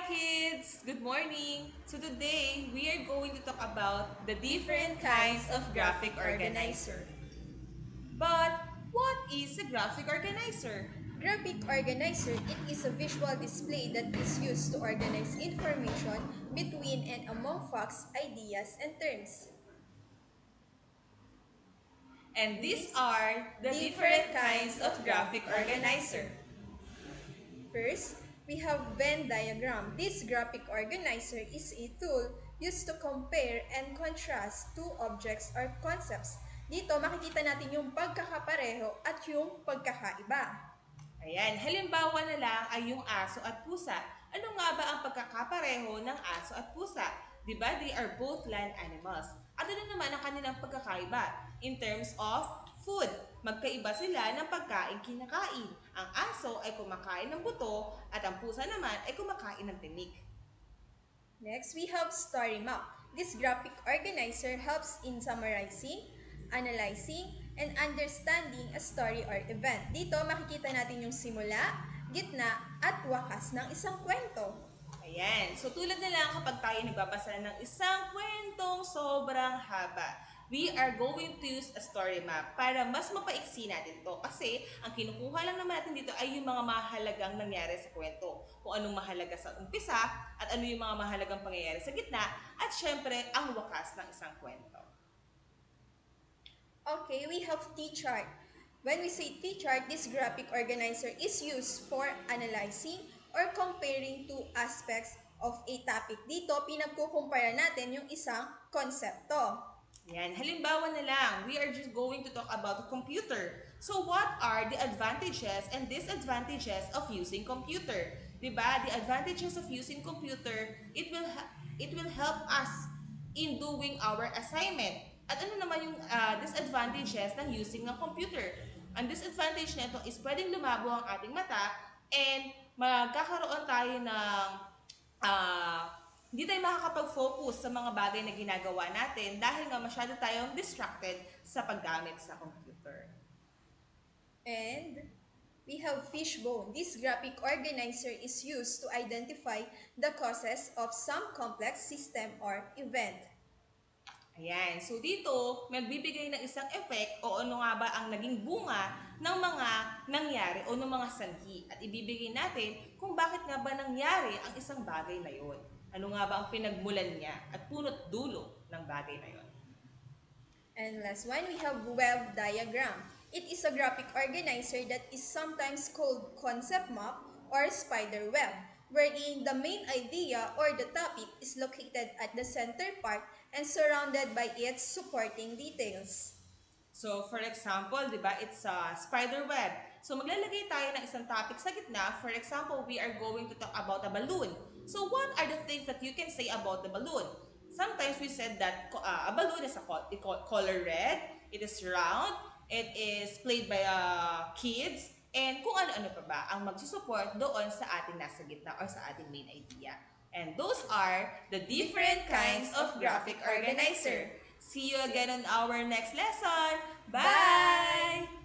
kids! Good morning! So today, we are going to talk about the different kinds of graphic organizer. But what is a graphic organizer? Graphic organizer, it is a visual display that is used to organize information between and among facts, ideas, and terms. And these These are the different different kinds kinds of of graphic graphic organizer. organizer. First, we have Venn diagram. This graphic organizer is a tool used to compare and contrast two objects or concepts. Dito makikita natin yung pagkakapareho at yung pagkakaiba. Ayan, halimbawa na lang ay yung aso at pusa. Ano nga ba ang pagkakapareho ng aso at pusa? 'Di ba? They are both land animals. At ano naman ang kanilang pagkakaiba? In terms of food, magkaiba sila ng pagkain kinakain. Ang aso ay kumakain ng buto at ang pusa naman ay kumakain ng tinik. Next, we have Story Map. This graphic organizer helps in summarizing, analyzing, and understanding a story or event. Dito, makikita natin yung simula, gitna, at wakas ng isang kwento. Ayan. So tulad na lang kapag tayo nagbabasa ng isang kwentong sobrang haba, we are going to use a story map para mas mapaiksi natin to. Kasi ang kinukuha lang naman natin dito ay yung mga mahalagang nangyari sa kwento. Kung anong mahalaga sa umpisa at ano yung mga mahalagang pangyayari sa gitna at syempre ang wakas ng isang kwento. Okay, we have T-chart. When we say T-chart, this graphic organizer is used for analyzing or comparing two aspects of a topic. Dito, pinagkukumpara natin yung isang konsepto. Yan. Halimbawa na lang, we are just going to talk about the computer. So what are the advantages and disadvantages of using computer? 'Di ba? The advantages of using computer, it will help us in doing our assignment. At ano naman yung disadvantages ng using ng computer? Ang disadvantage nito is pwedeng lumabo ang ating mata and magkakaroon tayo ng hindi tayo makakapag-focus sa mga bagay na ginagawa natin dahil nga masyado tayong distracted sa paggamit sa computer. And we have Fishbone. This graphic organizer is used to identify the causes of some complex system or event. Ayan. So dito, magbibigay ng isang effect o ano nga ba ang naging bunga ng mga nangyari o ng mga sanhi. At ibibigay natin kung bakit nga ba nangyari ang isang bagay na yon. Ano nga ba ang pinagmulan niya at punot dulo ng bagay na yon. And last one, we have web diagram. It is a graphic organizer that is sometimes called concept map or spider web, wherein the main idea or the topic is located at the center part and surrounded by its supporting details. So, for example, di ba, it's a spider web. So, maglalagay tayo ng isang topic sa gitna. For example, we are going to talk about a balloon. So, what are the things that you can say about the balloon? Sometimes we said that a balloon is a color red, it is round, it is played by kids, and kung ano-ano pa ba ang magsusupport doon sa ating nasa gitna or sa ating main idea. And those are the different kinds of graphic organizer. See you again on our next lesson. Bye!